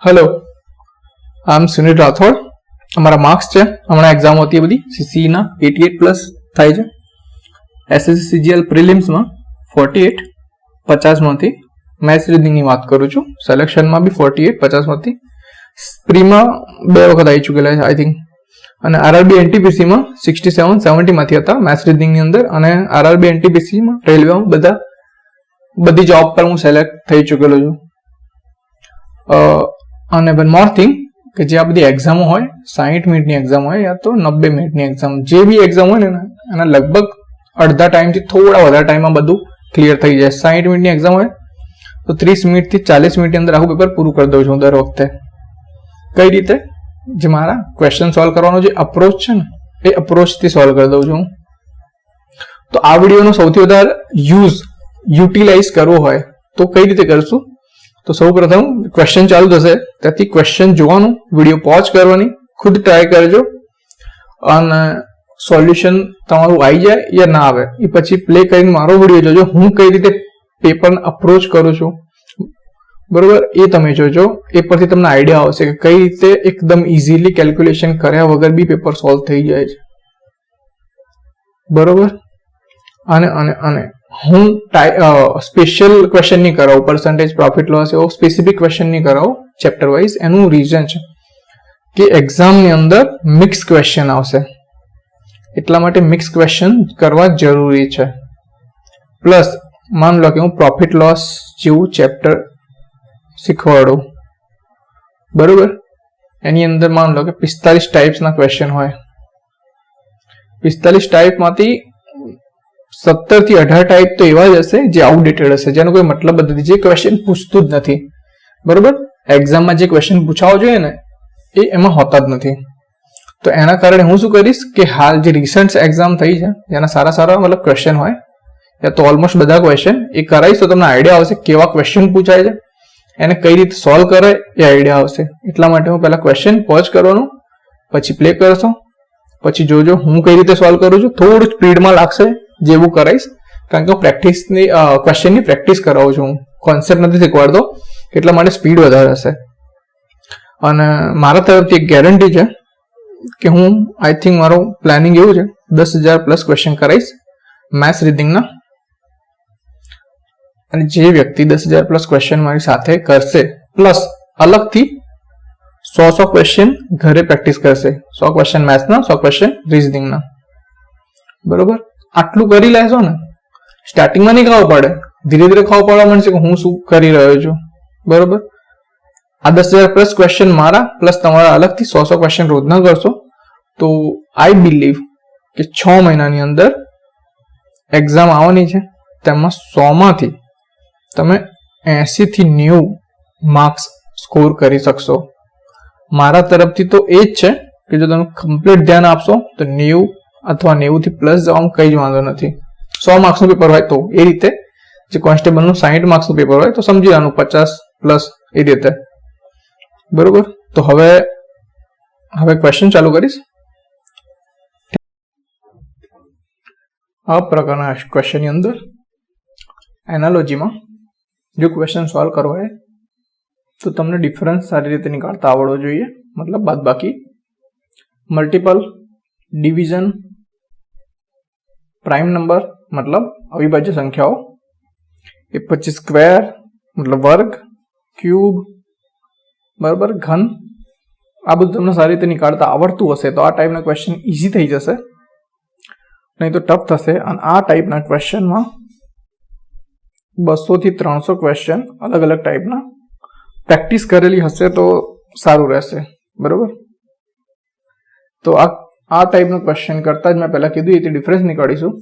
Hello I am Sunil Rathore. અમારા marks છે હમણાં એક્ઝામ હતી બધી સીસી ના 88+ થાય છે। એસએસસી સીજીએલ પ્રિલિમ્સમાં 48 50 માંથી મેથ્સ રીઝનિંગની વાત કરું છું। સિલેક્શનમાં બી 48 50 માંથી પ્રીમાં બે વખત આવી ચૂકેલા છે આઈ થિંક, અને આરઆરબી એનટીપીસીમાં 67 70 માંથી હતા મેથ્સ રીઝનિંગની અંદર, અને આરઆરબી એનટીપીસીમાં રેલવેમાં બધી જોબ પર હું સિલેક્ટ થઈ ચૂકેલો છું। અને વન મોર થિંગ કે જે આ બધી એક્ઝામો હોય 60 મિનિટની એક્ઝામ હોય યા તો 90 મિનિટની એક્ઝામ, જે બી એક્ઝામ હોય ને એના લગભગ અડધા ટાઈમથી થોડા વધારે ટાઈમમાં બધું ક્લિયર થઈ જાય। 60 મિનિટની એક્ઝામ હોય તો 30 મિનિટથી 40 મિનિટની અંદર આખું પેપર પૂરું કરી દઉં છું દર વખતે। કઈ રીતે? જે મારા ક્વેશ્ચન સોલ્વ કરવાનો જે અપ્રોચ છે ને એ અપ્રોચથી સોલ્વ કરી દઉં છું। તો આ વિડીયોનો સૌથી વધારે યુટિલાઇઝ કરવો હોય તો કઈ રીતે કરશું? તો સૌ પ્રથમ ક્વેશ્ચન ચાલુ થશે ત્યાંથી ક્વેશ્ચન જોવાનું, વિડીયો પોઝ કરવાની, ખુદ ટ્રાય કરજો, અને સોલ્યુશન તમારું આવી જાય યા ના આવે એ પછી પ્લે કરીને મારો વિડીયો જોજો, હું કઈ રીતે પેપરને અપ્રોચ કરું છું, બરોબર? એ તમે જોજો, એ પરથી તમને આઈડિયા આવશે કે કઈ રીતે એકદમ ઇઝીલી કેલ્ક્યુલેશન કર્યા વગર બી પેપર સોલ્વ થઈ જાય છે, બરોબર? અને હું સ્પેશિયલ ક્વેશ્ચન નહીં કરાવું, પર્સન્ટેજ પ્રોફિટ લોસ એવો સ્પેસિફિક ક્વેશ્ચન નહીં કરાવું ચેપ્ટર વાઇઝ। એનું રીઝન છે કે એક્ઝામની અંદર મિક્સ ક્વેશ્ચન આવશે, એટલા માટે મિક્સ ક્વેશ્ચન કરવા જરૂરી છે। પ્લસ માન લો કે હું પ્રોફિટ લોસ જેવું ચેપ્ટર શીખવાડું, બરોબર? એની અંદર માન લો કે 45 ટાઈપ્સના ક્વેશ્ચન હોય, 45 ટાઈપમાંથી 17 થી 18 ટાઈપ તો એવા જ હશે જે આઉટડેટેડ હશે, જેનો કોઈ મતલબ જ નથી, જે ક્વેશ્ચન પૂછતું જ નથી, બરોબર? એક્ઝામમાં જે ક્વેશ્ચન પૂછાવો જોઈએ ને એ એમાં હોતા જ નથી। તો એના કારણે હું શું કરીશ કે હાલ જે રિસન્ટ એક્ઝામ થઈ છે જેના સારા મતલબ ક્વેશ્ચન હોય યા તો ઓલમોસ્ટ બધા ક્વેશ્ચન એ કરાવીશ તો તમને આઈડિયા આવશે કેવા ક્વેશ્ચન પૂછાય છે, એને કઈ રીતે સોલ્વ કરે એ આઈડિયા આવશે। એટલા માટે હું પહેલા ક્વેશ્ચન પોઝ કરવાનું, પછી પ્લે કરશો, પછી જોજો હું કઈ રીતે સોલ્વ કરું છું। થોડું સ્પીડમાં લાગશે જેવું કરાઈશ, કારણ કે હું પ્રેક્ટિસની ક્વેશ્ચનની પ્રેક્ટિસ કરાવું છું, હું કોન્સેપ્ટ નથી શીખવાડતો, એટલા માટે સ્પીડ વધારે હશે। અને મારા તરફથી એક ગેરંટી છે કે હું આઈ થિંક મારું પ્લાનિંગ એવું છે 10,000+ ક્વેશ્ચન કરાઈશ મેથ્સ રીડિંગના, અને જે વ્યક્તિ 10,000+ ક્વેશ્ચન મારી સાથે કરશે પ્લસ અલગથી 100 ક્વેશ્ચન ઘરે પ્રેક્ટિસ કરશે, 100 ક્વેશ્ચન મેથ્સના, 100 ક્વેશ્ચન રીઝનિંગના, બરોબર? આટલું કરી લેશો ને, સ્ટાર્ટિંગમાં નહીં ખાવું પડે, ધીરે ધીરે ખાવું પડવા મળશે કે હું શું કરી રહ્યો છું, બરોબર? આ 10,000+ ક્વેશ્ચન મારા પ્લસ તમારા અલગથી 100 ક્વેશ્ચન રોજના કરશો તો આઈ બિલીવ કે 6 મહિનાની અંદર એક્ઝામ આવવાની છે, તેમાં 100 માંથી તમે 80 થી 90 માર્ક્સ સ્કોર કરી શકશો। મારા તરફથી તો એ જ છે કે જો તમે કમ્પ્લીટ ધ્યાન આપશો તો 90 અથવા 90 થી પ્લસ જવામાં કઈ જ વાંધો નથી। 100 માર્ક્સનું પેપર હોય તો એ રીતે, જે કોન્સ્ટેબલનું 60 માર્ક્સનું પેપર હોય તો સમજી લેવાનું 50+ એ રીતે, બરોબર? તો હવે ક્વેશ્ચન ચાલુ કરીશ। આ પ્રકારના ક્વેશ્ચનની અંદર એનાલોજીમાં જો ક્વેશ્ચન સોલ્વ કરવો હોય તો તમને ડિફરન્સ સારી રીતે નીકાળતા આવડવો જોઈએ, મતલબ બાદબાકી, મલ્ટિપલ, ડિવિઝન, પ્રાઇમ નંબર મતલબ અવિભાજ્ય સંખ્યાઓ, એ પછી સ્ક્વેર મતલબ વર્ગ, ક્યુબ, બરાબર, ઘન, આ બધું તમને સારી રીતે નીકાળતા આવડતું હશે તો આ ટાઈપના ક્વેશ્ચન ઇઝી થઈ જશે, નહીં તો ટફ થશે। અને આ ટાઈપના ક્વેશ્ચનમાં 200 થી 300 ક્વેશ્ચન અલગ અલગ ટાઈપના પ્રેક્ટિસ કરેલી હશે તો સારું રહેશે, બરોબર? તો આ ટાઈપનો ક્વેશ્ચન કરતા જ મેં પહેલા કીધું એ ડિફરન્સ નીકાળીશું,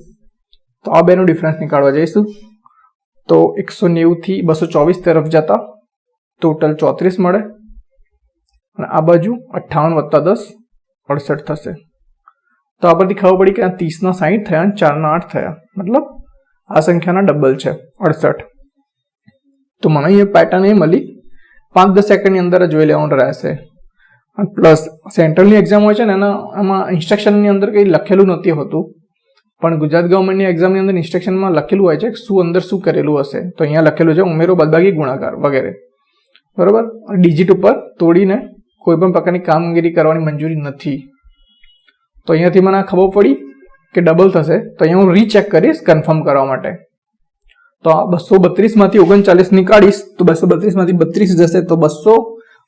તો આ બેનું ડિફરન્સ નીકાળવા જઈશું તો 190 થી 224 તરફ જતા ટોટલ 34 મળે, અને આ બાજુ 58 + 10 68 થશે। તો આ પરથી ખબર પડી કે આ 30 ના 60 થયા અને 4 ના 8 થયા, મતલબ આ સંખ્યાના ડબલ છે 68। તો મને અહીંયા પેટર્ન એ મળી, 5-10 સેકન્ડની અંદર જોઈ લેવાનું રહેશે। પ્લસ સેન્ટ્રલની એક્ઝામ હોય છે ને એમાં ઇન્સ્ટ્રક્શનની અંદર કંઈ લખેલું નથી હોતું, પણ ગુજરાત ગવર્મેન્ટની એક્ઝામની અંદર ઇન્સ્ટ્રક્શનમાં લખેલું હોય છે શું અંદર શું કરેલું હશે, તો અહીંયા લખેલું છે ઉમેરો, બાદબાકી, ગુણાકાર વગેરે। બરોબર. ડિજિટ ઉપર તોડીને કોઈ પણ પ્રકારની કામગીરી કરવાની મંજૂરી નથી. તો અહીંયાથી મને ખબર પડી કે ડબલ થશે, તો અહીંયા હું રીચેક કરીશ કન્ફર્મ કરવા માટે. તો આ 232 માંથી 39 નીકાળીશ તો 232 માંથી 32 જશે તો 200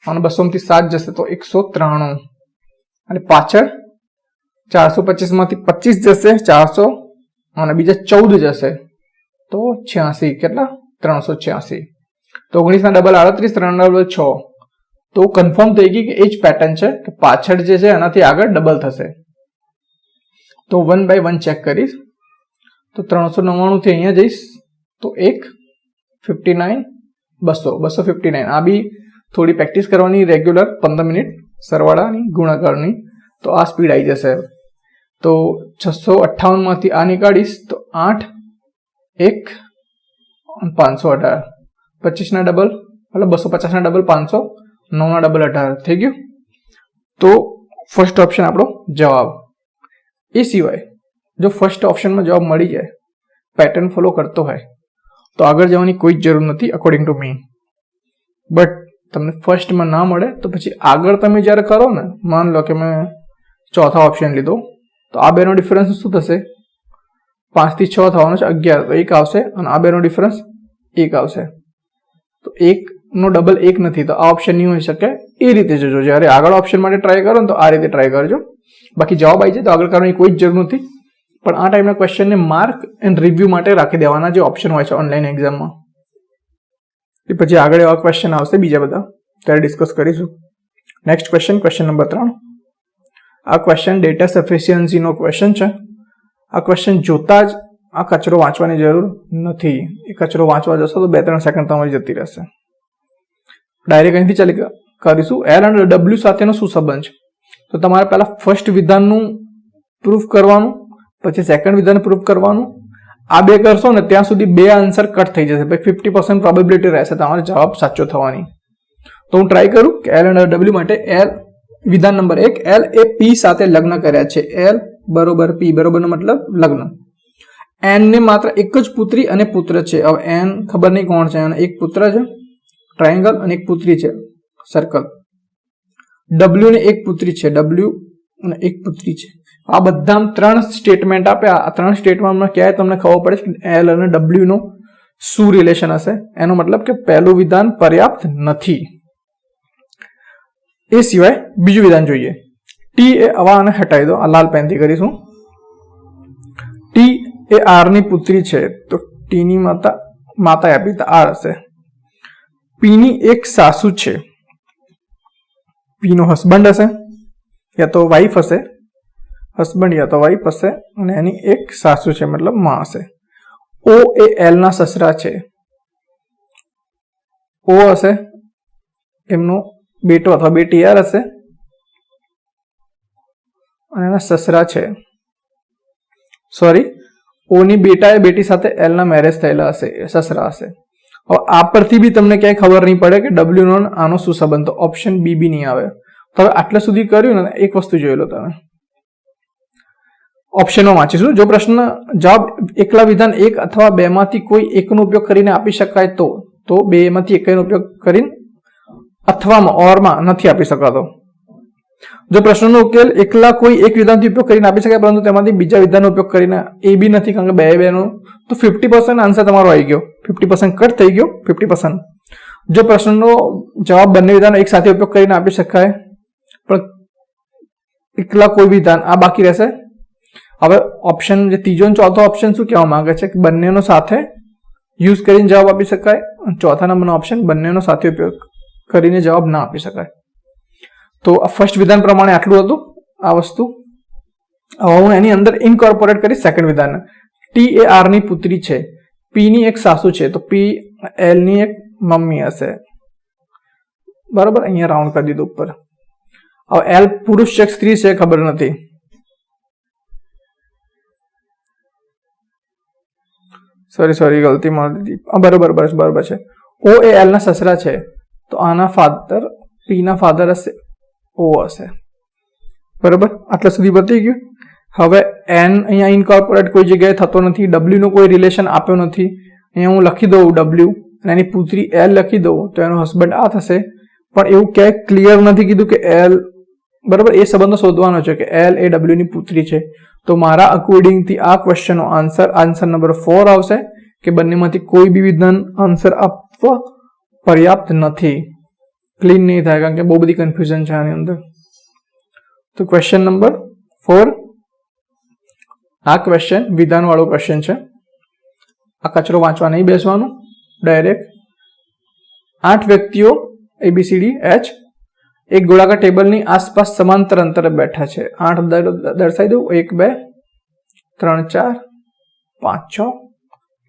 અને 200 માંથી 7 જશે તો 193 અને પાછળ 425 માંથી 25 જશે 400 અને બીજા 14 જશે તો 86. કેટલા? 386. તો 19 ના ડબલ 38, 3 ના ડબલ 6. તો કન્ફર્મ થઈ ગઈ કે એ જ પેટર્ન છે. તો પાછળ જે છે એનાથી આગળ ડબલ થશે. તો 1 by 1 ચેક કરીશ. તો 399 થી અહીંયા જઈશ તો 1 59 200 259. આ બી થોડી પ્રેક્ટિસ કરવાની રેગ્યુલર 15 મિનિટ સરવાળાની ગુણાકારની, તો આ સ્પીડ આવી જશે. તો 658 માંથી આ નીકાળીશ તો 8 1 518. 25 ના ડબલ મતલબ 250 ના ડબલ 500, 9 ના ડબલ 18 થઈ ગયું. તો ફર્સ્ટ ઓપ્શન આપણો જવાબ. એ સિવાય જો ફર્સ્ટ ઓપ્શનમાં જવાબ મળી જાય, પેટર્ન ફોલો કરતો હોય, તો આગળ જવાની કોઈ જ જરૂર નથી અકોર્ડિંગ ટુ મી. બટ તમને ફર્સ્ટમાં ના મળે તો પછી આગળ તમે જ્યારે કરો ને, માન લો કે મેં ચોથા ઓપ્શન લીધો, તો આ બેનો ડિફરન્સ શું થશે? 5 થી 6 થવાનો છે 11, તો 1 આવશે અને આ બેનો ડિફરન્સ 1 આવશે. તો 1 નો ડબલ 1 નથી, તો આ ઓપ્શન નહીં હોઈ શકે. એ રીતે જોજો. જ્યારે આગળ ઓપ્શન માટે ટ્રાય કરો ને તો આ રીતે ટ્રાય કરજો. બાકી જવાબ આવી જાય તો આગળ કરવાની કોઈ જ જરૂર નથી. પણ આ ટાઈપના ક્વેશ્ચનને માર્ક એન્ડ રિવ્યુ માટે રાખી દેવાના, જે ઓપ્શન હોય છે ઓનલાઈન એક્ઝામમાં. એ પછી આગળ એવા ક્વેશ્ચન આવશે બીજા બધા, ત્યારે ડિસ્કસ કરીશું. Next question, question number 3. આ ક્વેશ્ચન ડેટા સફિશિયન્સીનો ક્વેશ્ચન છે. આ ક્વેશ્ચન જોતા જ આ કચરો વાંચવાની જરૂર નથી. એ કચરો વાંચવા જશો તો 2-3 સેકન્ડ તમારી જતી રહેશે. ડાયરેક્ટ અહીંથી ચાલી કરીશું. એલ અને ડબલ્યુ સાથેનો શું સંબંધ છે? તો તમારે પહેલા ફર્સ્ટ વિધાનનું પ્રૂફ કરવાનું, પછી સેકન્ડ વિધાન પ્રૂફ કરવાનું. આ બે કરશો ને ત્યાં સુધી 2 આન્સર કટ થઈ જશે. પછી 50% પ્રોબેબિલિટી રહેશે તમારો જવાબ સાચો થવાની. તો હું ટ્રાય કરું કે એલ અને ડબલ્યુ માટે. એલ વિધાન નંબર 1, એલ એ પી સાથે લગ્ન કર્યા છે. એલ બરોબર પી, બરોબરનો મતલબ લગ્ન. એન ને માત્ર એક જ પુત્રી અને પુત્ર છે. હવે એન ખબર નહીં કોણ છે, અને એક પુત્ર છે ટ્રાયેંગલ અને એક પુત્રી છે સર્કલ. ડબલ્યુ ને એક પુત્રી છે, ડબલ્યુ અને એક પુત્રી છે. આ બધા 3 સ્ટેટમેન્ટ આપ્યા. આ 3 સ્ટેટમેન્ટમાં ક્યાંય તમને ખબર પડે કે એલ અને ડબલ્યુ નો શું રિલેશન હશે, એનો મતલબ કે પહેલું વિધાન પર્યાપ્ત નથી. એ સિવાય બીજું વિધાન જોઈએ. ટી એ આવા અને હટાવી દો, આ લાલ પેનથી કરીશું. ટી એ આર ની પુત્રી છે, તો ટી ની માતા આપી તો આર હશે. પી ની એક સાસુ છે, પી નો હસબન્ડ હશે યા તો વાઈફ હશે, હસબન્ડ યા તો વાઈફ હશે, અને એની એક સાસુ છે મતલબ માં હશે. ઓ એ એલ ના સસરા છે, ઓ હશે એમનો બેટો અથવા બેટી આર હશે, અને એના સસરા છે. સોરી, ઓની બેટા એ બેટી સાથે એલ ના મેરેજ થયેલા હશે, સસરા હશે. હવે આ પરથી બી તમને ક્યાંય ખબર નહીં પડે કે ડબલ્યુ નો આનો શું સંબંધ, તો ઓપ્શન બી બી નહીં આવે. તો હવે આટલા સુધી કર્યું ને, એક વસ્તુ જોઈ લો તમે. ઓપ્શનમાં વાંચીશું. જો પ્રશ્ન જવાબ એકલા વિધાન 1 અથવા 2 માંથી કોઈ એકનો ઉપયોગ કરીને આપી શકાય તો 2 માંથી એકનો ઉપયોગ કરીને અથવામાં ઓરમાં નથી આપી શકાતો. જો પ્રશ્નનો ઉકેલ એકલા કોઈ એક વિધાનથી ઉપયોગ કરીને આપી શકાય, પરંતુ તેમાંથી બીજા વિધાનનો ઉપયોગ કરીને એ બી નથી, કારણ કે 2 નો, તો 50% આન્સર તમારો આવી ગયો. 50% કટ થઈ ગયો. 50%. જો પ્રશ્નનો જવાબ બંને વિધાનો એક સાથે ઉપયોગ કરીને આપી શકાય, પણ એકલા કોઈ વિધાન, આ બાકી રહેશે. હવે ઓપ્શન જે ત્રીજો અને ચોથો ઓપ્શન શું કહેવા માંગે છે કે બંનેનો સાથે યુઝ કરીને જવાબ આપી શકાય. ચોથા નંબરનો ઓપ્શન બંનેનો સાથે ઉપયોગ કરીને જવાબ ના આપી શકાય. તો આ ફર્સ્ટ વિધાન પ્રમાણે આટલું હતું આ વસ્તુ. હવે હું એની અંદર ઇનકોર્પોરેટ કરીશ સેકન્ડ વિધાન. ટી એ આર ની પુત્રી છે, પી ની એક સાસુ છે, તો પી એલ ની એક મમ્મી હશે. બરાબર, અહીંયા રાઉન્ડ કરી દીધું ઉપર. હવે એલ પુરુષ છે સ્ત્રી છે ખબર નથી. સોરી ગલતી મારી દીધી. બરોબર છે. ઓ એ એલ ના સસરા છે, તો આના ફાધર, પી ના ફાધર હશે, ઓ હશે. બરોબર, આટલા સુધી બતી ગયું. હવે એન અહીંયા ઇનકોર્પોરેટ કોઈ જગ્યાએ થતો નથી. ડબલ્યુ નો કોઈ રિલેશન આપ્યો નથી. અહીંયા હું લખી દઉં ડબલ્યુ અને એની પુત્રી એલ લખી દો તો એનો હસબન્ડ આ થશે, પણ એવું ક્યાંય ક્લિયર નથી કીધું કે એલ, બરાબર, એ સંબંધો શોધવાનો છે કે એલ એ ડબલ્યુ ની પુત્રી છે. તો મારા અકોર્ડિંગથી આ ક્વેશ્ચનનો આન્સર નંબર 4 આવશે કે બંનેમાંથી કોઈ બી વિધાન આન્સર આપવા પર્યાપ્ત નથી. ક્લીન નહીં થાય કારણ કે બહુ બધી કન્ફ્યુઝન છે આની અંદર. તો ક્વેશ્ચન નંબર 4, આ ક્વેશ્ચન વિધાન વાળો ક્વેશ્ચન છે. આ કચરો વાંચવા નહીં બેસવાનું, ડાયરેક્ટ 8 વ્યક્તિઓ ABCD H એક ગોળાકાર ટેબલની આસપાસ સમાંતર અંતરે બેઠા છે. 8 દર્શાવી દઉં, 1 2 3 4 5 6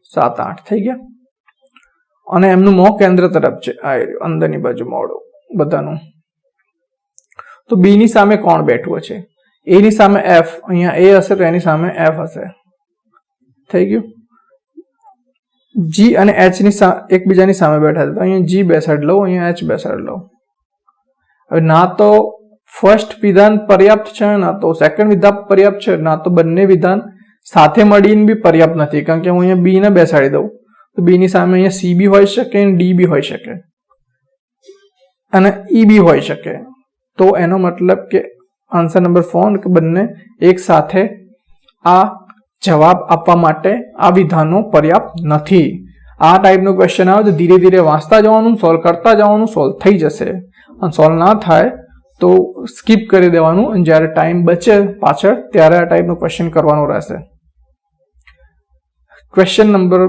7 8 થઈ ગયા. અને એમનું મોં કેન્દ્ર તરફ છે, આ અંદરની બાજુ મોડું બધાનું. તો બી ની સામે કોણ બેઠું છે? એ ની સામે F, અહીંયા એ હશે તો એની સામે F હશે. થઈ ગયું. G અને H ની એકબીજાની સામે બેઠા છે તો અહીંયા G બેસાડી લઉં, અહીંયા H બેસાડી લઉં. હવે ના તો ફર્સ્ટ વિધાન પર્યાપ્ત છે, ના તો સેકન્ડ વિધાન પર્યાપ્ત છે, ના તો બંને વિધાન સાથે મળીને બી પર્યાપ્ત નથી, કારણ કે હું અહીંયા બી ને બેસાડી દઉં તો બી ની સામે અહીંયા સી બી હોઈ શકે, ડી બી હોઈ શકે અને ઈ બી હોઈ શકે. તો એનો મતલબ કે આન્સર નંબર 4 કે બંને એક સાથે આ જવાબ આપવા માટે આ વિધાનો પર્યાપ્ત નથી. આ ટાઈપનો ક્વેશ્ચન આવે તો ધીરે ધીરે વાંચતા જવાનું, સોલ્વ કરતા જવાનું, સોલ્વ થઈ જશે. અને સોલ્વ ના થાય તો સ્કીપ કરી દેવાનું અને જ્યારે ટાઈમ બચે પાછળ ત્યારે આ ટાઈપનો ક્વેશ્ચન કરવાનો રહેશે. ક્વેશ્ચન નંબર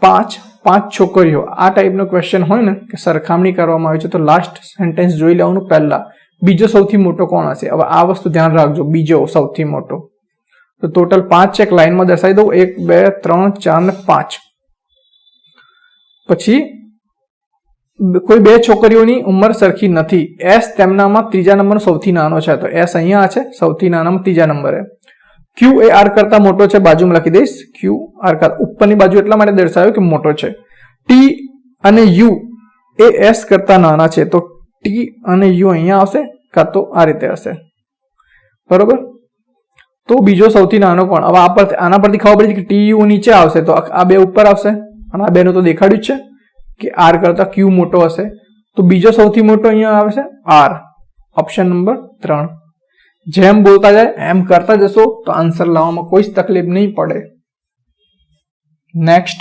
5, 5 છોકરીઓ. આ ટાઈપનો ક્વેશ્ચન હોય ને કે સરખામણી કરવામાં આવી છે તો લાસ્ટ સેન્ટેન્સ જોઈ લેવાનું પહેલા. બીજો સૌથી મોટો કોણ હશે? હવે આ વસ્તુ ધ્યાન રાખજો, બીજો સૌથી મોટો. તો ટોટલ 5 છે, એક લાઈનમાં દર્શાવી દઉં, 1 2 3 4 ને 5. પછી કોઈ બે છોકરીઓની ઉંમર સરખી નથી. એસ તેમનામાં ત્રીજા નંબરનો સૌથી નાનો છે, તો એસ અહીંયા છે સૌથી નાનામાં ત્રીજા નંબરે. ક્યુ એ આર કરતા મોટો છે, બાજુમાં લખી દઈશ ક્યુ આર કરતા, ઉપરની બાજુ એટલા માટે દર્શાવ્યું કે મોટો છે. ટી અને યુ એ એસ કરતા નાના છે, તો ટી અને યુ અહીંયા આવશે કાં તો આ રીતે હશે, બરોબર. તો બીજો સૌથી નાનો કોણ? હવે આના પરથી ખબર પડી કે ટી યુ નીચે આવશે તો આ બે ઉપર આવશે, અને આ બેનું તો દેખાડ્યું જ છે કે આર કરતા ક્યુ મોટો હશે. તો બીજો સૌથી મોટો અહીંયા આવે છે આર, ઓપ્શન નંબર 3. જેમ બોલતા જાય એમ કરતા જશો તો આન્સર લાવવામાં કોઈ જ તકલીફ નહીં પડે. નેક્સ્ટ.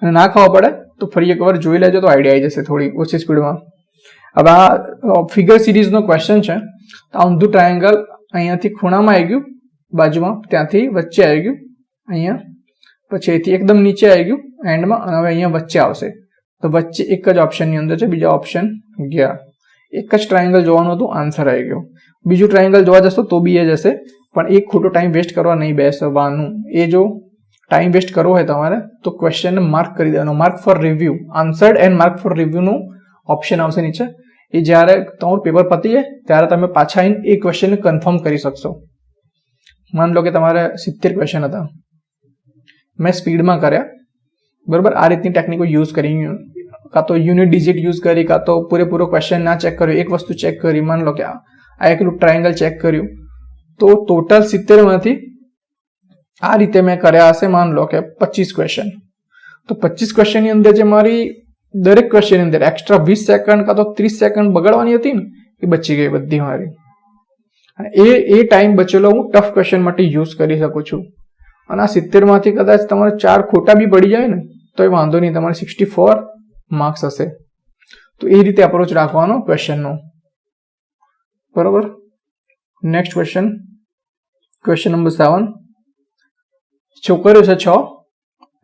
અને ના ખબર પડે તો ફરી એકવાર જોઈ લેજો તો આઈડિયા આવી જશે થોડી ઓછી સ્પીડમાં. હવે આ ફિગર સિરીઝનો ક્વેશ્ચન છે. તો આ ઊંધું ટ્રાયેંગલ અહીંયાથી ખૂણામાં આવી ગયું, બાજુમાં ત્યાંથી વચ્ચે આવી ગયું અહીંયા, પછી અહીંથી એકદમ નીચે આવી ગયું એન્ડમાં, અને હવે અહીંયા વચ્ચે આવશે. તો વચ્ચે એક જ ઓપ્શનની અંદર છે, બીજા ઓપ્શન ગયા. એક જ ટ્રાયેંગલ જોવાનું હતું, આન્સર આવી ગયો. બીજું ટ્રાયેંગલ જોવા જશો તો બી એ જ હશે, પણ એક ખોટો ટાઈમ વેસ્ટ કરવા નહીં બેસવાનું. એ જો ટાઈમ વેસ્ટ કરવો હોય તમારે તો ક્વેશ્ચનને માર્ક કરી દેવાનો, mark for review, answered and mark for રિવ્યુનું ઓપ્શન આવશે નીચે. એ જ્યારે તમારું પેપર પતી જાય ત્યારે તમે પાછા આવીને એ ક્વેશ્ચનને કન્ફર્મ કરી શકશો. માની લો કે તમારે 70 ક્વેશ્ચન હતા, મેં સ્પીડમાં કર્યા, બરાબર. આ રીતની ટેકનિકો યુઝ કરી, કાં તો યુનિટ ડિજિટ યુઝ કરી, કાં તો પૂરેપૂરો ક્વેશ્ચન ના ચેક કર્યો, એક વસ્તુ ચેક કરી. માની લો કે આ એકલું ટ્રાયેંગલ ચેક કર્યું, તો ટોટલ 70માંથી આ રીતે મેં કર્યા હશે માની લો કે 25 ક્વેશ્ચન. તો 25 ક્વેશ્ચનની અંદર જે મારી દરેક ક્વેશ્ચનની અંદર એક્સ્ટ્રા 20 સેકન્ડ કાં તો 30 સેકન્ડ બગાડવાની હતી ને, એ બચી ગઈ બધી મારી. અને એ ટાઈમ બચેલો હું ટફ ક્વેશ્ચન માટે યુઝ કરી શકું છું. અને આ 70માંથી કદાચ તમારે 4 ખોટા બી પડી જાય ને તો એ વાંધો નહીં, તમારે 64 માર્ક્સ હશે. તો એ રીતે અપ્રોચ રાખવાનો ક્વેશ્ચનનો, બરોબર. Next question, question number 7. છોકરીઓ છે 6,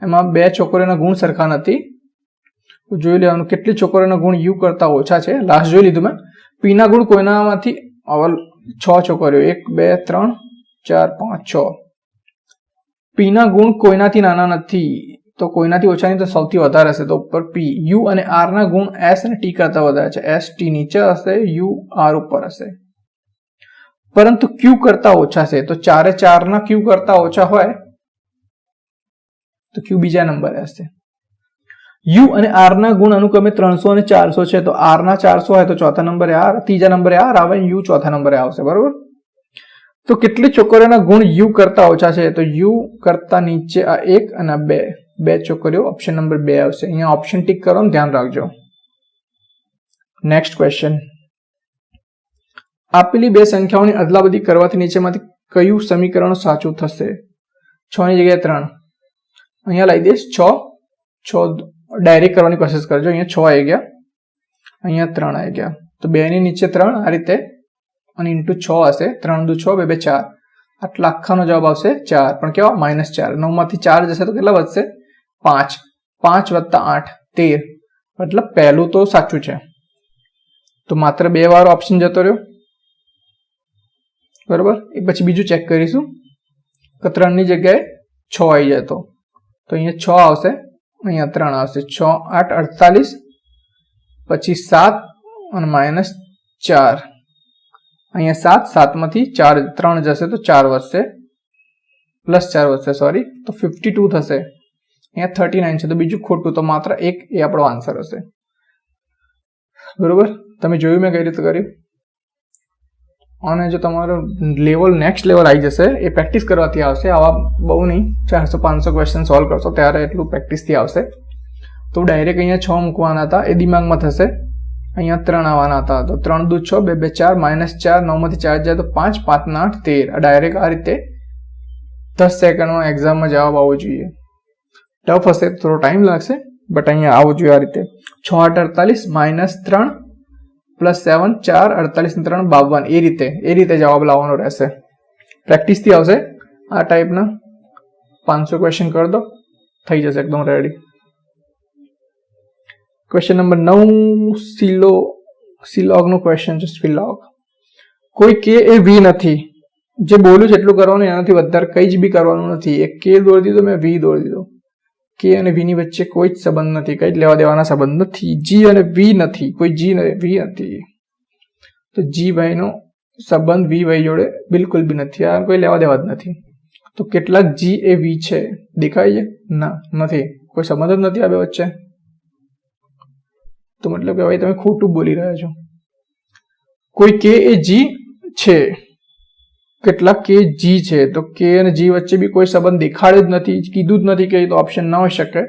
એમાં 2 છોકરીઓના ગુણ સરખા નથી. જોઈ લેવાનું કેટલી છોકરીઓના ગુણ યુ કરતા ઓછા છે. લાસ્ટ જોઈ લીધું મેં. પી ના ગુણ કોઈનામાંથી 6 છોકરીઓ, 1 2 3 4 5 6. પી ના ગુણ કોઈનાથી નાના નથી, તો કોઈનાથી ઓછા નહીં તો સૌથી વધારે હશે, તો ઉપર પી. યુ અને આર ના ગુણ એસ અને ટી કરતા વધારે છે, એસ ટી નીચે હશે, યુ આર ઉપર હશે. પરંતુ ક્યુ કરતા ઓછા છે, તો 4 એ 4 ના ક્યુ કરતા ઓછા હોય તો ક્યુ બીજા નંબરે હશે. યુ અને આર ના ગુણ અનુક્રમે 300 અને 400 છે, તો આર ના 400 હોય તો ચોથા નંબરે આર, ત્રીજા નંબરે આર આવે, યુ ચોથા નંબરે આવશે, બરોબર. તો કેટલી છોકરીઓના ગુણ યુ કરતા ઓછા છે, તો યુ કરતા નીચે આ 1 અને 2, 2 ચોકરીઓ ઓપ્શન નંબર 2 આવશે. અહીંયા ઓપ્શન ટિક કરો ને ધ્યાન રાખજો. નેક્સ્ટ ક્વેશ્ચન, આપેલી બે સંખ્યાઓની અદલાબદલી કરવાથી નીચેમાંથી કયું સમીકરણ સાચું થશે? 6 ની જગ્યાએ 3. અહીંયા લાવી દઈશ 6 ડાયરેક્ટ કરવાની કોશિશ કરજો. અહીંયા 6 આવી ગયા, અહીંયા 3 આવી ગયા, તો 2 ની નીચે 3 આ રીતે અને ઇન્ટુ 6 હશે. 3 દુ 6, 2 2 4, આટલા આખાનો જવાબ આવશે 4. પણ કેવા? -4. 9 માંથી 4 જશે તો કેટલા વધશે? 5. 5 વત્તા 8 13, મતલબ પહેલું તો સાચું છે. તો માત્ર 2 વાળો ઓપ્શન જતો રહ્યો, બરોબર. એક પછી બીજું ચેક કરીશું કે 3 ની જગ્યાએ 6 આવી જાય તો અહીંયા 6 આવશે, અહીંયા 3 આવશે. 6 8 48, પછી 7 અને -4. અહીંયા 7, 7 માંથી 4 3 જશે તો 4 વધશે, +4 વધશે, સોરી, તો 52 થશે. અહીંયા 39 છે તો બીજું ખોટું, તો માત્ર 1 એ આપણો આન્સર હશે, બરોબર. તમે જોયું મેં કઈ રીતે કર્યું. અને જો તમારો લેવલ નેક્સ્ટ લેવલ આવી જશે એ પ્રેક્ટિસ કરવાથી આવશે. આવા બહુ નહીં, 400-500 ક્વેશ્ચન સોલ્વ કરશો ત્યારે એટલું પ્રેક્ટિસથી આવશે. તો ડાયરેક્ટ અહીંયા 6 મૂકવાના હતા એ દિમાગમાં થશે. અહીંયા 3 આવવાના હતા, તો 3 દુ 6, 2 2 4, -4, 9 માંથી 4 જાય તો 5, 5 ના 8 13. ડાયરેક્ટ આ રીતે 10 સેકન્ડમાં એક્ઝામમાં જવાબ આવવો જોઈએ. ટફ હશે, થોડો ટાઈમ લાગશે, બટ અહીંયા આવવું જોઈએ આ રીતે. 6 8 48, -3 +7 4 48 3 52, એ રીતે જવાબ લાવવાનો રહેશે. પ્રેક્ટિસથી આવશે. આ ટાઈપના 500 ક્વેશ્ચન કરી દો, થઈ જશે એકદમ રેડી. ક્વેશ્ચન નંબર 9, સિલોગનો ક્વેશ્ચન છે. સિલોગ, કોઈ કે એ વી નથી, જે બોલ્યું છે એટલું કરવાનું, એનાથી વધારે કંઈ જ બી કરવાનું નથી. એક કે દોડી દીધો, મેં વી દોડી દીધો. કે અને વી ની વચ્ચે કોઈ જ સંબંધ નથી, કઈ જ લેવા દેવાના સંબંધ નથી. જી અને વી નથી, કોઈ જી અને વી નથી, તો જી ભાઈનો સંબંધ વી ભાઈ જોડે બિલકુલ બી નથી. આ કોઈ લેવા દેવા જ નથી. તો કેટલાક જી એ વી છે દેખાય છે? ના, નથી, કોઈ સંબંધ જ નથી આ બે વચ્ચે. તો મતલબ કે ભાઈ તમે ખોટું બોલી રહ્યા છો. કોઈ કે એ જી છે, કેટલાક કે જી છે, તો કે અને જી વચ્ચે બી કોઈ સંબંધ દેખાડે જ નથી, કીધું જ નથી કે તો ઓપ્શન ના હોઈ શકે.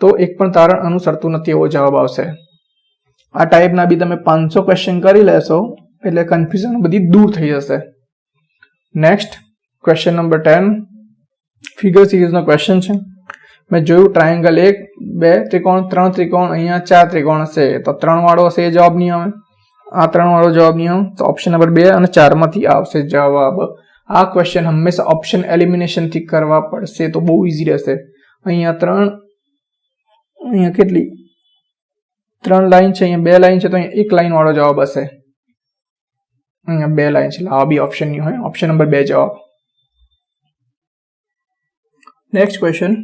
તો એક પણ તારણ અનુસરતું નથી એવો જવાબ આવશે. આ ટાઈપના બી તમે 500 ક્વેશ્ચન કરી લેશો એટલે કન્ફ્યુઝન બધી દૂર થઈ જશે. નેક્સ્ટ ક્વેશ્ચન નંબર 10, ફિગર સિરીઝનો ક્વેશ્ચન છે. મેં જોયું ટ્રાયેંગલ 1 2 ત્રિકોણ 3 ત્રિકોણ, અહીંયા 4 ત્રિકોણ હશે, તો 3 વાળો હશે એ જવાબ નહીં આવે. આ 3 વાળો જવાબ નહીં આવે, તો ઓપ્શન નંબર 2 અને 4 માંથી આવશે જવાબ. આ ક્વેશ્ચન હંમેશા ઓપ્શન એલિમિનેશન થી કરવા પડશે, તો બહુ ઈઝી રહેશે. અહીંયા 3, અહીંયા કેટલી 3 લાઈન છે, અહીંયા 2 લાઈન છે, તો અહીંયા 1 લાઈન વાળો જવાબ હશે. અહીંયા 2 લાઈન છે, આ બી ઓપ્શન નહીં હોય, ઓપ્શન નંબર 2 જવાબ. નેક્સ્ટ ક્વેશ્ચન,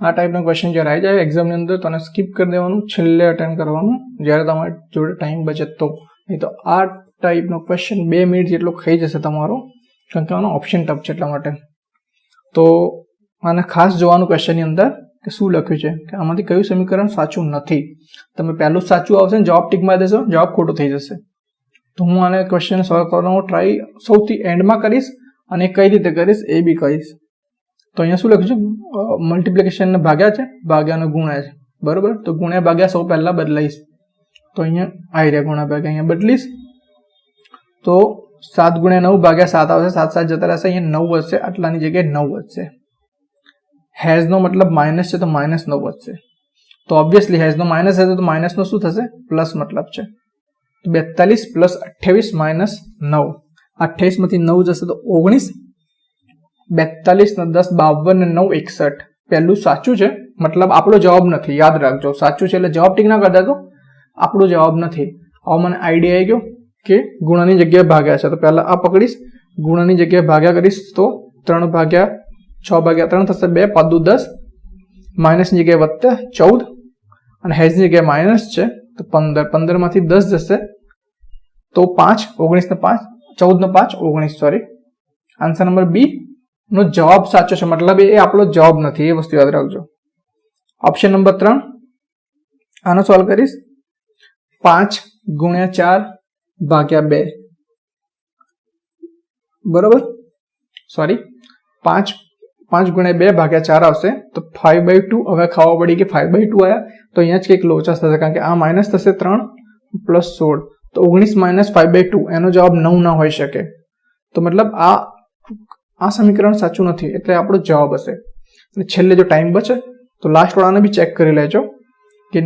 આ ટાઈપનો ક્વેશ્ચન જ્યારે આવી જાય એક્ઝામની અંદર તો એને સ્કીપ કરી દેવાનું, છેલ્લે અટેન્ડ કરવાનું જ્યારે તમારી જોડે ટાઈમ બચે તો. નહીં તો આ ટાઈપનો ક્વેશ્ચન 2 મિનિટ જેટલો ખાઈ જશે તમારો, કારણ કે આનો ઓપ્શન ટફ છે એટલા માટે. તો આને ખાસ જોવાનું ક્વેશ્ચનની અંદર કે શું લખ્યું છે, કે આમાંથી કયું સમીકરણ સાચું નથી. તમે પહેલું સાચું આવશે ને જવાબ ટીક મારી દેશો, જવાબ ખોટો થઈ જશે. તો હું આને ક્વેશ્ચન સોલ્વ કરવાનો ટ્રાય સૌથી એન્ડમાં કરીશ અને કઈ રીતે કરીશ એ બી કહીશ. તો અહીંયા શું લખ્યું છે, મલ્ટિપ્લિકેશન ને ભાગ્યા છે, ભાગ્યાનો ગુણ્યા છે, બરોબર. તો ગુણ્યા ભાગ્યા સૌ પહેલા બદલાઈશ, તો અહીંયા આવી રહ્યા ગુણ્યા ભાગ્યા, અહીંયા બદલીશ તો 7 ગુણ્યા 9 ભાગ્યા 7 આવશે, 7 7 જતા રહેશે, અહીંયા 9 વધશે, આટલાની જગ્યાએ 9 વધશે. હેઝ નો મતલબ માઇનસ છે તો -9 વધશે. તો ઓબ્વિયસલી હેઝ નો માઇનસ હશે તો માઇનસ નો શું થશે, પ્લસ મતલબ છે. 42 + 28 - 9, 28 માંથી 9 જશે તો 19, 42 ને 10 52 ને 9 61. પહેલું સાચું છે, મતલબ આપણો જવાબ નથી, યાદ રાખજો. સાચું છે એટલે જવાબ ટીક ના કરતા, તો આપણો જવાબ નથી. હવે મને આઈડિયા આવી ગયો કે ગુણાની જગ્યાએ ભાગ્યા છે, તો પહેલા આ પકડીશ, ગુણાની જગ્યાએ ભાગ્યા કરીશ તો 3 ભાગ્યા 6 ભાગ્યા 3 થશે, 2 5 દુ 10, માઇનસની જગ્યાએ વત્તા 14 અને હેઝની જગ્યાએ માઇનસ છે તો 15, 15 માંથી 10 જશે તો 5, 19 ને 5, 14 ને 5 19, સોરી. આન્સર નંબર બી નો જવાબ સાચો છે, મતલબ એ આપણો જવાબ નથી, એ વસ્તુ યાદ રાખજો. ઓપ્શન નંબર 3, આનો સોલ્વ કરીશ, 5 ગુણ્યા 4 ભાગ્યા 2, બરોબર, સોરી 5 5 ગુણ્યા 2 ભાગ્યા 4 આવશે તો 5/2. હવે ખબર પડી કે 5/2 આયા તો અહીંયા જ કંઈક લોચાસ થશે કારણ કે આ માઇનસ થશે 3 પ્લસ 16 તો 19 માઇનસ 5/2 એનો જવાબ 9 ના હોઈ શકે. તો મતલબ આ સમીકરણ સાચું નથી એટલે આપણો જવાબ હશે. અને છેલ્લે જો ટાઈમ બચે તો લાસ્ટ વાળાને બી ચેક કરી લેજો કે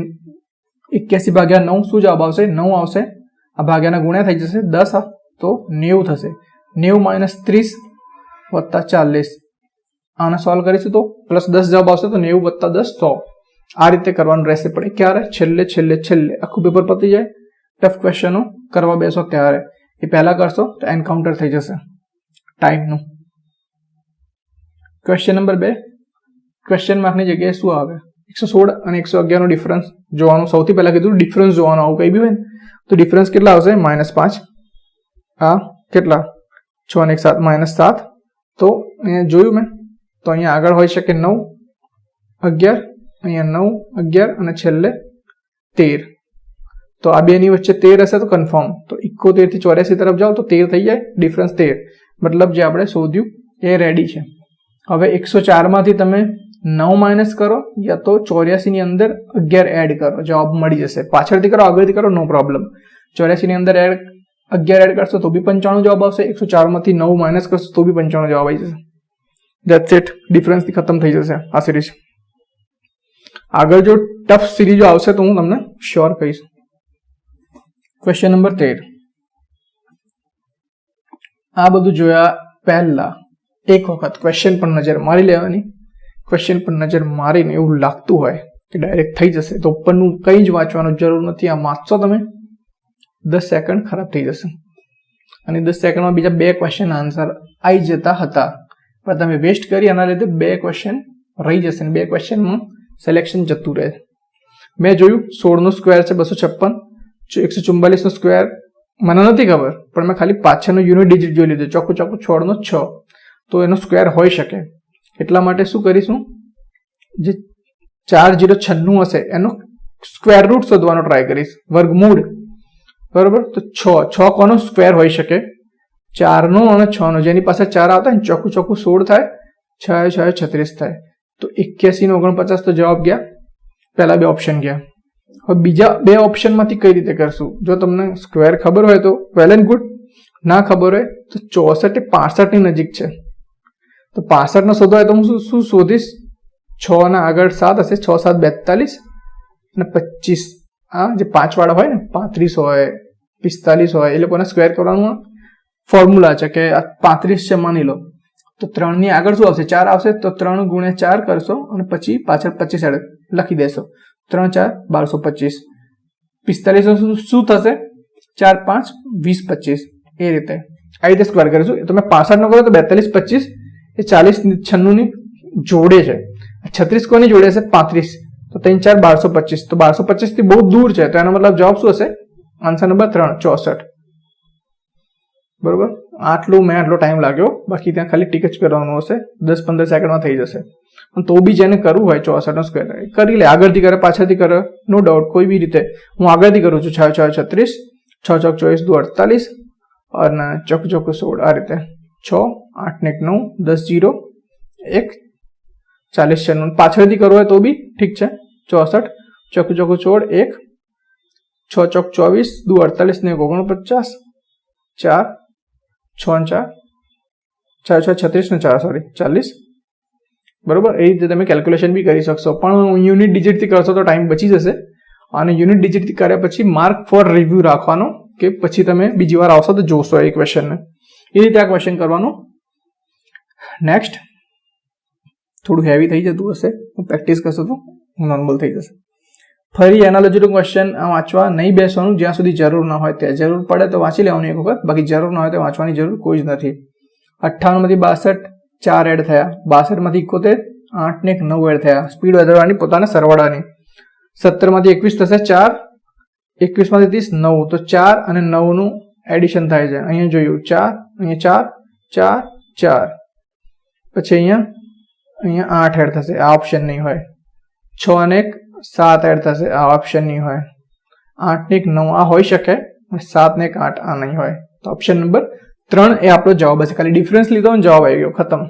81/9 શું જવાબ આવશે? 9 આવશે. આ ભાગ્યાના ગુણ્યા થઈ જશે 10 તો 90 થશે. 90 - 30 + 40 આને સોલ્વ કરીશું તો પ્લસ 10 જવાબ આવશે તો 90 + 10 100. આ રીતે કરવાનું રહેશે. પડે ક્યારે? છેલ્લે આખું પેપર પતી જાય ટફ ક્વેશ્ચનો કરવા બેસો ત્યારે. એ પહેલા કરશો તો એન્કાઉન્ટર થઈ જશે ટાઈમનું. ક્વેશ્ચન નંબર 2 ક્વેશ્ચન માર્કની જગ્યાએ શું આવે? 116 અને 111 નો ડિફરન્સ જોવાનું. સૌથી પહેલા કીધું ડિફરન્સ જોવાનું. આવું કંઈ બી હોય ને તો ડિફરન્સ કેટલા આવશે? -5. આ કેટલા? 6 અને 1 7 -7. તો અહીંયા જોયું મેં તો અહીંયા આગળ હોઈ શકે 9 11, અહીંયા 9 11 અને છેલ્લે 13. તો આ બેની વચ્ચે 13 હશે તો કન્ફર્મ. તો 71 થી 84 તરફ જાઓ તો 13 થઈ જાય. ડિફરન્સ 13 મતલબ જે આપણે શોધ્યું એ રેડી છે. હવે 104 માંથી તમે 9 માઇનસ કરો યા તો 84 ની અંદર 11 એડ કરો, જવાબ મળી જશે. પાછળથી કરો આગળથી કરો નો પ્રોબ્લેમ. 84 ની અંદર 11 એડ કરશો તો બી 95 જવાબ આવશે. 104 માંથી 9 માઇનસ કરશો તો બી 95 જવાબ આવી જશે. That's it. ડિફરન્સ થી ખતમ થઈ જશે આ સિરીઝ. આગળ જો ટફ સિરીઝો આવશે તો હું તમને શ્યોર કહીશ. Question number 13. આ બધું જોયા પહેલા એક વખત ક્વેશ્ચન પર નજર મારી લેવાની. ક્વેશ્ચન પર નજર મારીને એવું લાગતું હોય કે ડાયરેક્ટ થઈ જશે તો ઉપરનું કંઈ જ વાંચવાનું જરૂર નથી. આ વાંચશો તમે 10 સેકન્ડ ખરાબ થઈ જશે. અને 10 સેકન્ડમાં બીજા 2 ક્વેશ્ચન આન્સર આવી જતા હતા પણ તમે વેસ્ટ કરી એના લીધે 2 ક્વેશ્ચન રહી જશે અને 2 ક્વેશ્ચનમાં સિલેક્શન જતું રહે. મેં જોયું 16 નો સ્ક્વેર છે 256, 144 નો સ્ક્વેર મને નથી ખબર પણ મેં ખાલી પાછળનો યુનિટ ડિજિટ જોઈ લીધું. ચોખ્ખું 16 નો 6 તો એનો સ્ક્વેર હોઈ શકે. એટલા માટે શું કરીશું, જે 4096 હશે એનો સ્ક્વેર રૂટ શોધવાનો ટ્રાય કરીશ, વર્ગમૂળ. બરોબર, તો 6 કોનો સ્ક્વેર હોઈ શકે? 4 નો અને 6 નો. જેની પાસે 4 આવતા ને ચોખ્ખું 16 થાય, 6 36 થાય. તો 81 ને 49 તો જવાબ ગયા. પહેલા 2 ઓપ્શન ગયા. હવે બીજા 2 ઓપ્શન માંથી કઈ રીતે કરશું? જો તમને સ્ક્વેર ખબર હોય તો વેલ એન્ડ ગુડ, ના ખબર હોય તો 64 એ 65 ની નજીક છે તો 65 નો શોધો હોય તો હું શું શોધીશ? 6 ના આગળ 7 હશે, 6 7 42 અને 25. આ જે 5 વાળા હોય ને 35 હોય 45 હોય એ લોકોને સ્ક્વેર કરવાનું ફોર્મ્યુલા છે કે આ 35 છે માની લો તો 3 ની આગળ શું આવશે? 4 આવશે તો 3 × 4 કરશો અને પછી પાછળ 25 એડ લખી દેશો. 3 4 1225. 45 શું થશે? 4 5 20 25. એ રીતે આ રીતે સ્ક્વેર કરીશું. તમે 65 નો કરો તો 42 25 એ 40 96 ની જોડે છે. 36 કોની જોડે છે? 35. તો 3 4 1225. તો 1225 થી બહુ દૂર છે તો એનો મતલબ જવાબ શું હશે? Answer number 3 64. બરોબર, આટલો ટાઈમ લાગ્યો. બાકી ત્યાં ખાલી ટીક જ કરવાનું હશે, 10-15 સેકન્ડમાં થઈ જશે. તો બી જેને કરવું હોય 64 નો સ્ક્વેર કરી લે. આગળથી કરે પાછળથી કરે નો ડાઉટ, કોઈ બી રીતે. હું આગળથી કરું છું. 6 6 36, 6 6 24 2 48 અને 4 4 16. આ રીતે 6 8 ને 9 10 0 1 40 છે. પાછળથી કરવું હોય તો બી ઠીક છે. 64 4 4 16 1 6 4 24 2 48 ને 49 4 6 4 4 36 ને 4 સોરી 40. બરોબર, એ રીતે તમે કેલ્ક્યુલેશન બી કરી શકશો. પણ યુનિટ ડિજિટથી કરશો તો ટાઈમ બચી જશે. અને યુનિટ ડિજિટથી કર્યા પછી માર્ક ફોર રિવ્યુ રાખવાનો કે પછી તમે બીજી વાર આવશો તો જોશો એ ક્વેશ્ચનને. એ રીતે આ ક્વેશ્ચન કરવાનું. નેક્સ્ટ થોડું હેવી થઈ જતું હશે, પ્રેક્ટિસ કરશો તો નોર્મલ થઈ જશે. ફરી એનાલોજીનો ક્વેશ્ચન વાંચવા નહીં બેસવાનું જ્યાં સુધી જરૂર ના હોય ત્યાં. જરૂર પડે તો વાંચી લેવાનું એક વખત, બાકી જરૂર ના હોય તો વાંચવાની જરૂર કોઈ જ નથી. 58 માંથી 62 4 એડ થયા, 62 માંથી 71 8 ને 9 એડ થયા. સ્પીડ વધારવાની પોતાના સરવાળાની. 17 માંથી 21 થશે 4, 21 માંથી 30 9 તો 4 અને 9 નું એડિશન થાય છે. અહીંયા જોયું 4, અહીંયા 4 4 4 પછી અહીંયા 8 એડ થશે. આ ઓપ્શન નહીં હોય. 6 અને 1 7 એડ થશે. આ ઓપ્શન નહીં હોય. 8 ને 1 9 આ હોઈ શકે, 7 ને 1 8 આ નહીં હોય. તો ઓપ્શન નંબર 3 એ આપણો જવાબ હશે. ખાલી ડિફરન્સ લીધો અને જવાબ આવી ગયો, ખતમ.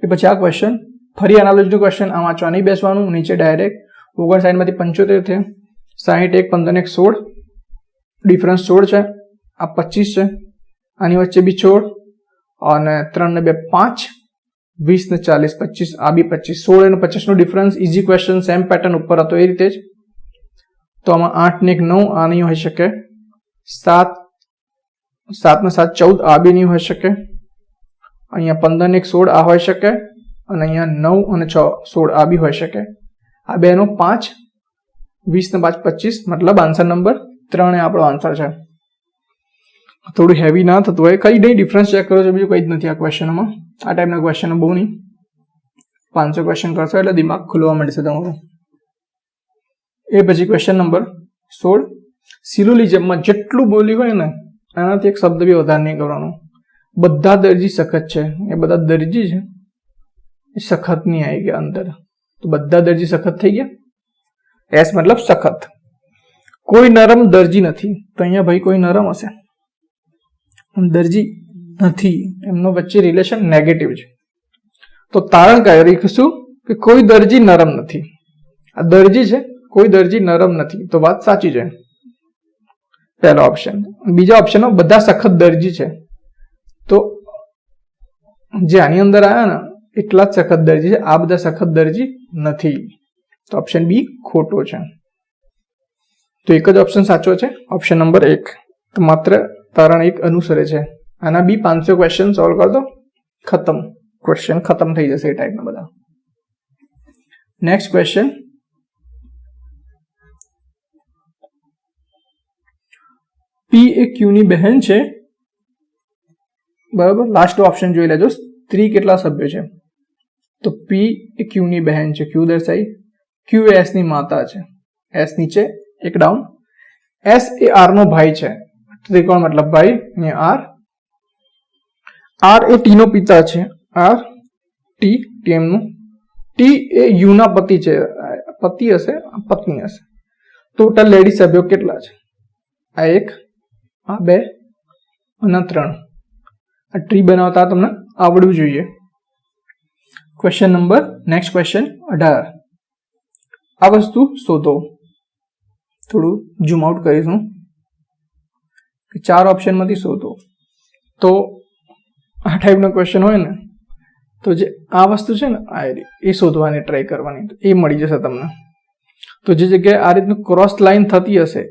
એ પછી આ ક્વેશ્ચન ફરી એનાલોજીનો ક્વેશ્ચન, આમ વાંચવા નહીં બેસવાનું, નીચે ડાયરેક્ટ 59 માંથી 75 થયા, 60 1 15 1 16, ડિફરન્સ 16 છે, આ 25 છે, આની વચ્ચે બી 16 અને 3 ને 2 5, 20 ને 40 25, આ બી 25, 16 અને 25 નો difference. Easy question, same pattern ઉપર હતો એ રીતે જ. તો આમાં 8 ને 1 9, આ નહીં હોઈ શકે, 7 7 ને 7 14, આ બી નહીં હોઈ શકે, અહીંયા 15 ને 1 16, આ હોઈ શકે, અને અહીંયા 9 અને 6 16, આ બી હોઈ શકે. આ બેનો 5, 20 ને 5 25, મતલબ આન્સર નંબર 3 એ આપણો આન્સર છે. થોડું હેવી ના થતું હોય, કઈ નહીં, ડિફરન્સ ચેક કરો છો, બીજું કંઈ જ નથી આ ક્વેશ્ચનમાં. આ ટાઈપના ક્વેશ્ચન બહુ નહીં, 500 ક્વેશ્ચન કરશો એટલે દિમાગ ખુલવા માંડશે તમારું. એ પછી ક્વેશ્ચન નંબર 16, સિલોલિઝમમાં જેટલું બોલ્યું હોય ને એનાથી એક શબ્દ બી વધારે નહીં કરવાનો. બધા દરજી સખત છે, એ બધા દરજી છે, એ સખત નહીં આવી ગયા અંદર, તો બધા દરજી સખત થઈ ગયા. એસ મતલબ સખત. કોઈ નરમ દરજી નથી, તો અહીંયા ભાઈ કોઈ નરમ હશે, દરજી નથી, એમનો વચ્ચે રિલેશન નેગેટિવ છે. તો તારણ કરીશું કે કોઈ દરજી નરમ નથી. આ દરજી છે, કોઈ દરજી નરમ નથી, તો વાત સાચી છે પહેલો ઓપ્શન. બીજા ઓપ્શનમાં બધા સખત દરજી છે, તો જે આની અંદર આવ્યા ને એટલા જ સખત દરજી છે, આ બધા સખત દરજી નથી, તો ઓપ્શન બી ખોટો છે. તો એક જ ઓપ્શન સાચો છે, ઓપ્શન નંબર 1. તો માત્ર તારણ 1 અનુસરે છે. આના બી 500 ક્વેશ્ચન સોલ્વ કર દો, ખતમ, ક્વેશ્ચન ખતમ થઈ જશે એ ટાઈપના બધા. નેક્સ્ટ ક્વેશ્ચન, પી એ ક્યુ ની બહેન છે, બરાબર. લાસ્ટ ઓપ્શન જોઈ લેજો, સ્ત્રી કેટલા સભ્યો છે, તો પી એ ક્યુ ની બહેન છે, ક્યુ દર્શાવી, ક્યુ એ એસ ની માતા છે, એસ નીચે એક ડાઉન, એસ એ આર નો ભાઈ છે, ત્રિકોણ મતલબ ભાઈ, અહીંયા આર એ ટી નો પિતા છે, આર ટી એમનું, ટી એ યુ ના પતિ છે, પતિ હશે, પત્ની હશે. ટોટલ લેડી સભ્યો કેટલા છે, આ 1, આ 2 અને 3. આ ટ્રી બનાવતા તમને આવડવું જોઈએ. Question number, next question 18. આ વસ્તુ શોધો. થોડું ઝૂમ આઉટ કરીશું, 4 ઓપ્શનમાંથી શોધો. તો આ ટાઈપનો ક્વેશ્ચન હોય ને, તો જે આ વસ્તુ છે ને એ શોધવાની ટ્રાય કરવાની, તો એ મળી જશે તમને. તો જે જગ્યાએ આ રીતનું ક્રોસ લાઈન થતી હશે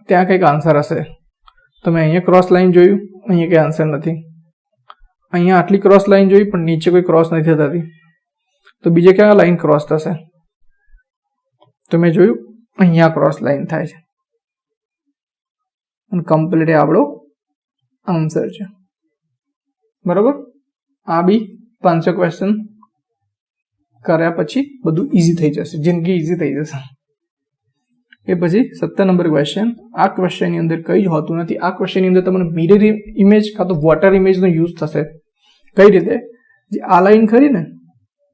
ત્યાં કંઈક આન્સર હશે. તમે અહીંયા ક્રોસ લાઈન જોયું, અહીંયા કંઈ આન્સર નથી. અહીંયા આટલી ક્રોસ લાઈન જોઈ પણ નીચે કોઈ ક્રોસ નથી થતી, તો બીજે ક્યાં લાઈન ક્રોસ થશે? તો મેં જોયું અહીંયા ક્રોસ લાઈન થાય છે, અને કમ્પ્લીટ આપણો આન્સર છે, બરાબર. આ બી 500 ક્વેશ્ચન કર્યા પછી બધું ઇઝી થઈ જશે, જિંદગી ઇઝી થઈ જશે. એ પછી 17 નંબર ક્વેશ્ચન. આ ક્વેશ્ચનની અંદર કંઈ જ હોતું નથી. આ ક્વેશ્ચનની અંદર તમને મિરર ઇમેજ કાં તો વોટર ઇમેજનો યુઝ થશે. કઈ રીતે? જે આ લાઈન ખરી ને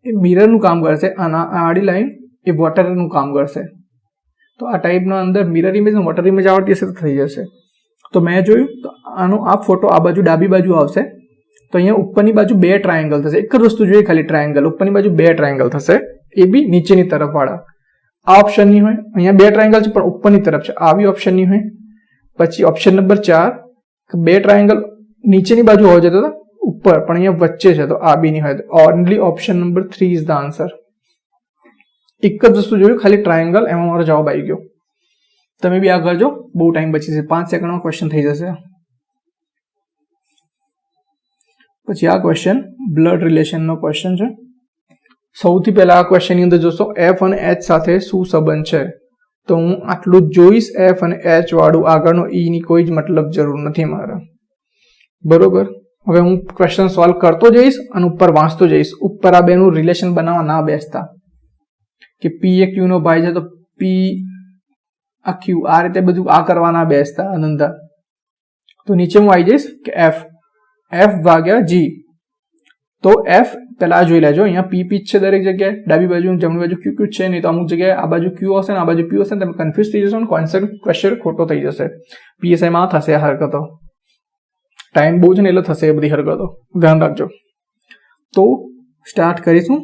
એ મિરરનું કામ કરશે, આના આડી લાઈન એ વોટરનું કામ કરશે. તો આ ટાઈપના અંદર મિરર ઇમેજ અને વોટર ઇમેજ આવડતી હશે તો થઈ જશે. તો મેં જોયું તો આનો આ ફોટો આ બાજુ ડાબી બાજુ આવશે, તો અહીંયા ઉપરની બાજુ 2 ટ્રાયેંગલ થશે. એક જ વસ્તુ જોઈએ ખાલી, ટ્રાયેંગલ. ઉપરની બાજુ 2 ટ્રાયેંગલ થશે, એ બી નીચેની તરફ વાળા. આ ઓપ્શન નહીં હોય, અહીંયા 2 ટ્રાયેંગલ છે પણ ઉપરની તરફ છે, આ બી ઓપ્શન નહીં હોય. પછી ઓપ્શન નંબર 4, 2 ટ્રાયેંગલ નીચેની બાજુ હોવા જોઈએ ઉપર, પણ અહીંયા વચ્ચે છે, તો આ બી નહીં હોય. Only option number 3 is the answer. એક જ વસ્તુ જોયું ખાલી, ટ્રાયેંગલ, એમાં મારો જવાબ આવી ગયો. તમે બી આ કરજો, બહુ ટાઈમ બચી જશે, 5 સેકન્ડમાં ક્વેશ્ચન થઈ જશે. પછી આ ક્વેશ્ચન બ્લડ રિલેશનનો ક્વેશ્ચન છે. સૌથી પહેલા આ ક્વેશ્ચનની અંદર જોશો એફ અને એચ સાથે શું સંબંધ છે, તો હું આટલું જ જોઈશ. એફ અને એચ વાળું આગળનો ઈ ની કોઈ જ મતલબ જરૂર નથી મારે, બરોબર. હવે હું ક્વેશ્ચન સોલ્વ કરતો જઈશ અને ઉપર વાંચતો જઈશ. ઉપર આ બેનું રિલેશન બનાવવા ના બેસતા કે પી એ ક્યુ નો ભાઈ છે તો પી આ ક્યુ, આ રીતે બધું આ કરવા ના બેસતા અનંતા. તો નીચે હું આવી જઈશ કે એફ ભાગ્યા જી. તો એફ પેલા આ જોઈ લેજો, અહીંયા પી પી છે દરેક જગ્યાએ, ડાબી બાજુ જમણી બાજુ ક્યુ ક્યુ છે નહીં, તો અમુક જગ્યાએ આ બાજુ ક્યુ હશે ને આ બાજુ પી હશે ને તમે કન્ફ્યુઝ થઈ જશો ને કોન્સેપ્ટ ક્વેશ્ચન ખોટો થઈ જશે. પીએસઆઈમાં થશે આ હરકતો, ટાઈમ બહુ છે ને એટલે થશે એ બધી હરકતો, ધ્યાન રાખજો. તો સ્ટાર્ટ કરીશું.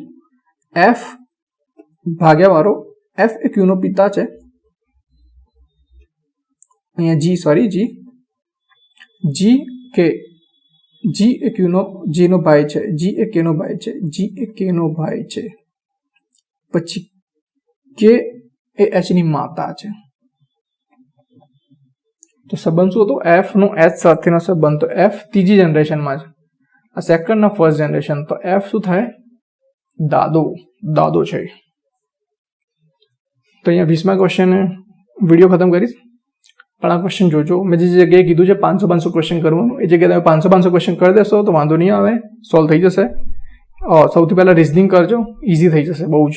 એફ ભાગ્યા વાળો એફ એ ક્યુનો પિતા છે. અહીંયા જી કે જી એ ક્યુનો જીનો ભાઈ છે, જી એ કેનો ભાઈ છે, જી એ કેનો ભાઈ છે. પછી કે એ એચની માતા છે. તો સંબંધ શું હતો? એફ નો એચ સાથેનો સંબંધ. તો એફ ત્રીજી જનરેશનમાં છે, આ સેકન્ડના ફર્સ્ટ જનરેશન. તો એફ શું થાય? દાદો છે. તો અહીંયા 20મા ક્વેશ્ચન વિડીયો ખતમ કરીશ. પણ આ ક્વેશ્ચન જોજો, મેં જે જગ્યાએ કીધું છે 500 ક્વેશ્ચન કરવાનું, એ જગ્યાએ તમે 500 ક્વેશ્ચન કરી દેશો તો વાંધો નહીં આવે, સોલ્વ થઈ જશે. સૌથી પહેલાં રિઝનિંગ કરજો, ઇઝી થઈ જશે બહુ જ.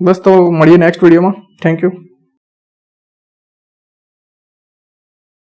બસ, તો મળીએ નેક્સ્ટ વિડીયોમાં. Thank you.